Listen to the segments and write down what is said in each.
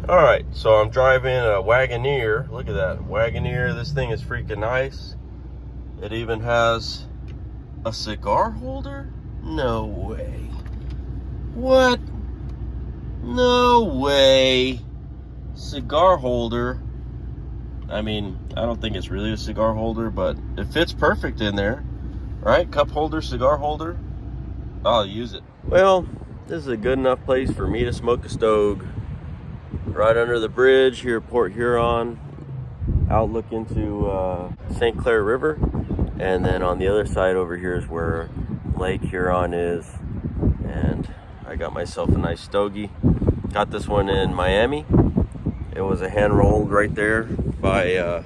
All right, so I'm driving a Wagoneer. Look at that Wagoneer. This thing is freaking nice. It even has a cigar holder. No way. What? No way. Cigar holder. I mean, I don't think it's really a cigar holder, but it fits perfect in there, right? Cup holder, cigar holder. I'll use it. Well, this is a good enough place for me to smoke a stogie. Right under the bridge here at Port Huron, outlook into St. Clair River, and then on the other side over here is where Lake Huron is. And I got myself a nice stogie. Got this one in Miami. It was a hand rolled right there by a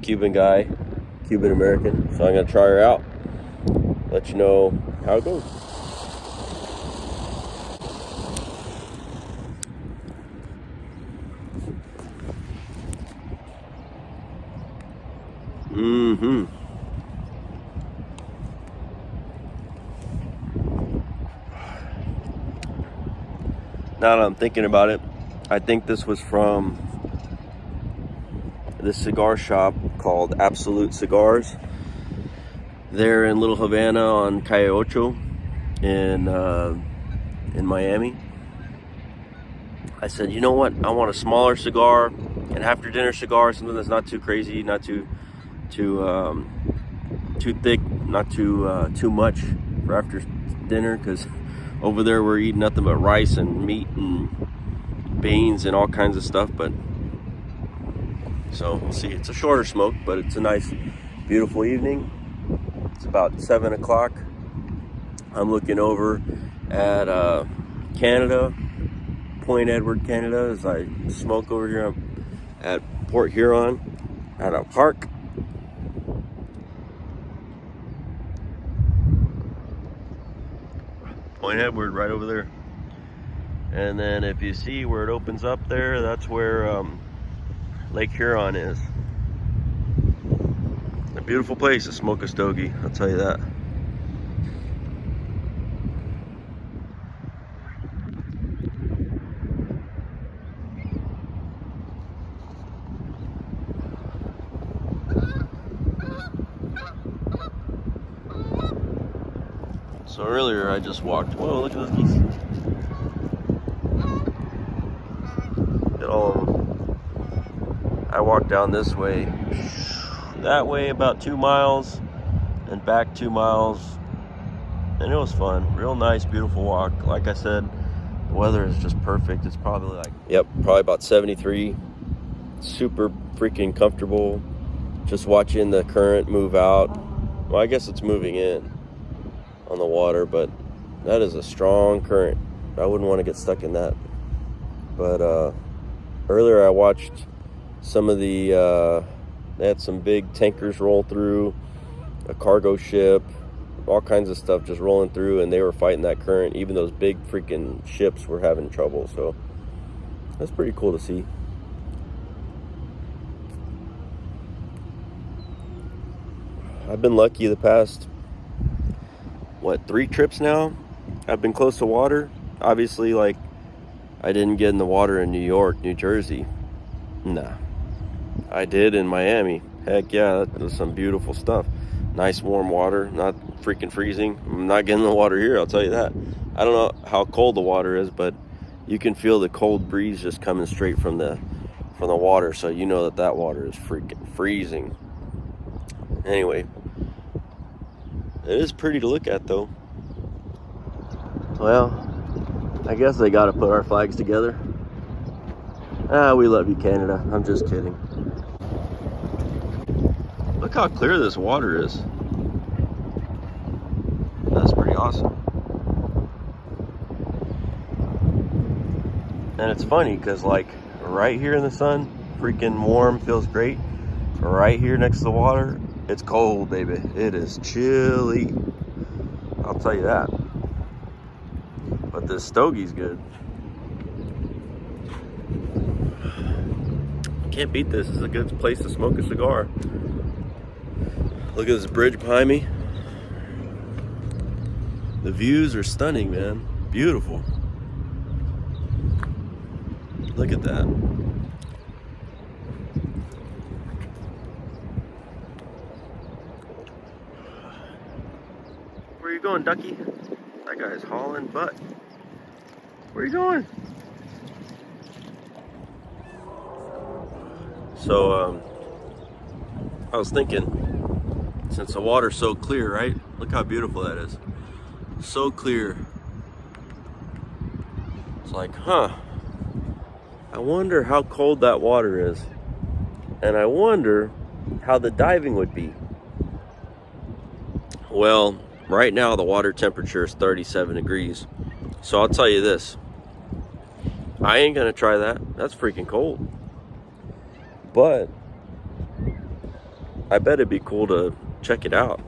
Cuban guy, Cuban American. So I'm gonna try her out. Let you know how it goes. Now that I'm thinking about it, I think this was from this cigar shop called Absolute Cigars. They're in Little Havana on Calle Ocho in Miami. I said, you know what? I want a smaller cigar, an after dinner cigar, something that's not too crazy, not too thick, not too much for after dinner, because over there we're eating nothing but rice and meat and beans and all kinds of stuff. But so we'll see. It's a shorter smoke, but it's a nice, beautiful evening. It's about 7 o'clock. I'm looking over at Canada, Point Edward, Canada, as I smoke over here at Port Huron at a park. Point Edward right over there. And then if you see where it opens up there, that's where Lake Huron is. A beautiful place to smoke a stogie, I'll tell you that. So earlier I just walked. Whoa, look at those geese. Look at all of them. I walked down this way. That way about 2 miles and back 2 miles. And it was fun. Real nice, beautiful walk. Like I said, the weather is just perfect. It's probably like, yep, probably about 73. Super freaking comfortable. Just watching the current move out. Well, I guess it's moving in on the water, but that is a strong current. I wouldn't want to get stuck in that. But earlier I watched some of the they had some big tankers roll through, a cargo ship, all kinds of stuff just rolling through, and they were fighting that current. Even those big freaking ships were having trouble. So that's pretty cool to see. I've been lucky the past 3 trips now. I've been close to water. Obviously, like, I didn't get in the water in New York, New Jersey. Nah. I did in Miami. Heck yeah, that was some beautiful stuff. Nice warm water, not freaking freezing. I'm not getting in the water here, I'll tell you that. I don't know how cold the water is, but you can feel the cold breeze just coming straight from the water, so you know that water is freaking freezing. Anyway, it is pretty to look at, though. Well, I guess they got to put our flags together. We love you, Canada. I'm just kidding. Look how clear this water is. That's pretty awesome. And it's funny because, like, right here in the sun, freaking warm, feels great. Right here next to the water, it's cold, baby. It is chilly. I'll tell you that. But this stogie's good. Can't beat this. This is a good place to smoke a cigar. Look at this bridge behind me. The views are stunning, man. Beautiful. Look at that. Where are you going, ducky? That guy's hauling butt. Where are you going? So, I was thinking, since the water's so clear, right? Look how beautiful that is. So clear. It's like, huh. I wonder how cold that water is. And I wonder how the diving would be. Well, right now the water temperature is 37 degrees. So I'll tell you this. I ain't gonna try that. That's freaking cold. But I bet it'd be cool to check it out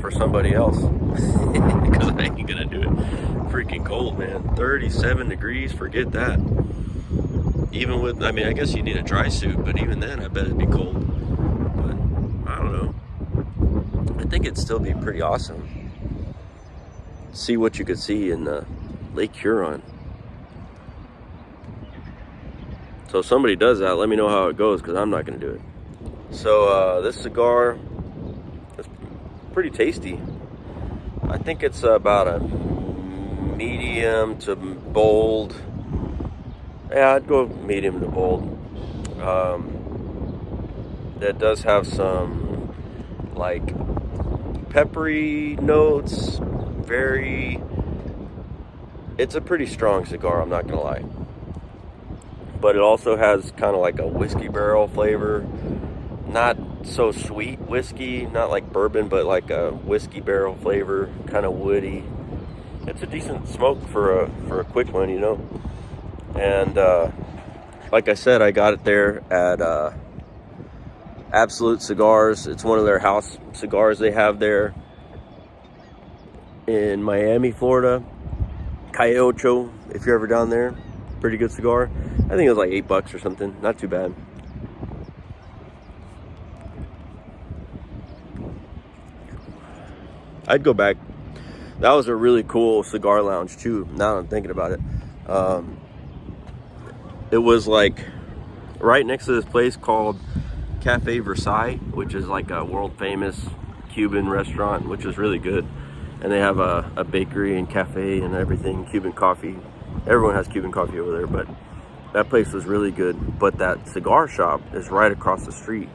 for somebody else. Because I ain't gonna do it. Freaking cold, man. 37 degrees, forget that. Even with, I mean, I guess you need a dry suit, but even then I bet it'd be cold. But I don't know. I think it'd still be pretty awesome. See what you could see in Lake Huron. So if somebody does that, let me know how it goes, because I'm not going to do it. So this cigar is pretty tasty. I think it's about a medium to bold. Yeah, I'd go medium to bold. That does have some like peppery notes. It's a pretty strong cigar, I'm not going to lie. But it also has kind of like a whiskey barrel flavor. Not so sweet whiskey, not like bourbon, but like a whiskey barrel flavor, kind of woody. It's a decent smoke for a quick one, you know. And like I said, I got it there at Absolute Cigars. It's one of their house cigars they have there in Miami, Florida. Calle Ocho, if you're ever down there. Pretty good cigar. I think it was like $8 or something. Not too bad. I'd go back. That was a really cool cigar lounge too, now that I'm thinking about it. It was like right next to this place called Cafe Versailles, which is like a world famous Cuban restaurant, which is really good. And they have a bakery and cafe and everything, Cuban coffee. Everyone has Cuban coffee over there, but that place was really good. But that cigar shop is right across the street.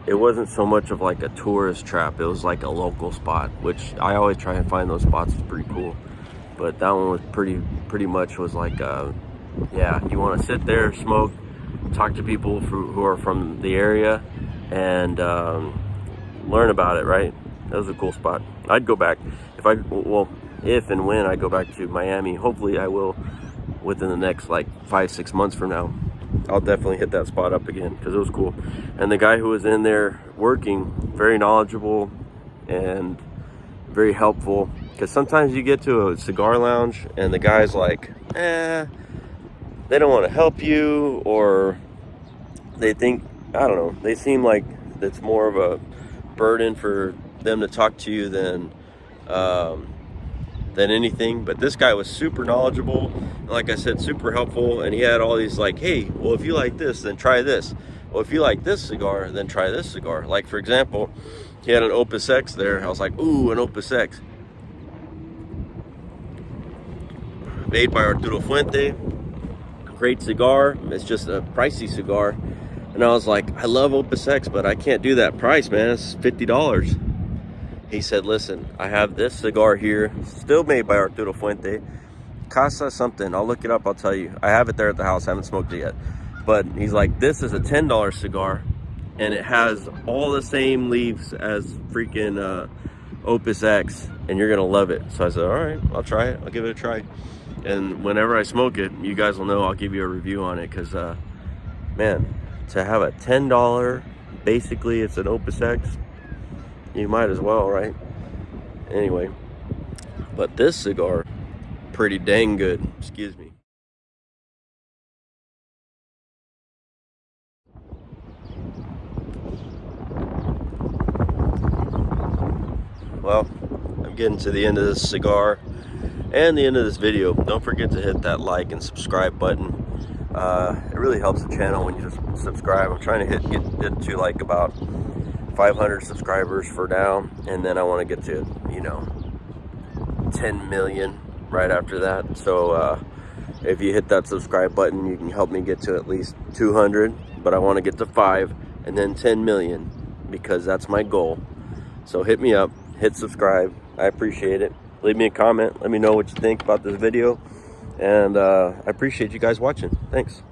It wasn't so much of like a tourist trap. It was like a local spot, which I always try and find those spots. It's pretty cool. But that one was pretty much was like, yeah, you want to sit there, smoke, talk to people who are from the area, and learn about it, right? That was a cool spot. I'd go back if and when I go back to Miami. Hopefully I will within the next like 5-6 months from now. I'll definitely hit that spot up again because it was cool. And the guy who was in there working, very knowledgeable and very helpful. Because sometimes you get to a cigar lounge and the guy's like, they don't want to help you, or they think, I don't know, they seem like it's more of a burden for them to talk to you than anything. But this guy was super knowledgeable, and like I said, super helpful. And he had all these like, hey, well, if you like this, then try this. Well, if you like this cigar, then try this cigar. Like, for example, he had an Opus X there. I was like, ooh, an Opus X, made by Arturo Fuente. Great cigar. It's just a pricey cigar. And I was like, I love Opus X, but I can't do that price, man. It's $50. He said, listen, I have this cigar here, still made by Arturo Fuente. Casa something. I'll look it up. I'll tell you. I have it there at the house. I haven't smoked it yet. But he's like, this is a $10 cigar, and it has all the same leaves as freaking Opus X, and you're going to love it. So I said, all right, I'll try it. I'll give it a try. And whenever I smoke it, you guys will know. I'll give you a review on it because, man, to have a $10, basically it's an Opus X, you might as well, right? Anyway, but this cigar, pretty dang good. Excuse me. Well, I'm getting to the end of this cigar. and the end of this video, don't forget to hit that like and subscribe button. It really helps the channel when you just subscribe. I'm trying to get to like about 500 subscribers for now, and then I want to get to, you know, 10 million right after that. So if you hit that subscribe button, you can help me get to at least 200, but I want to get to 5 and then 10 million, because that's my goal. So hit me up, hit subscribe. I appreciate it. Leave me a comment. Let me know what you think about this video. And I appreciate you guys watching. Thanks.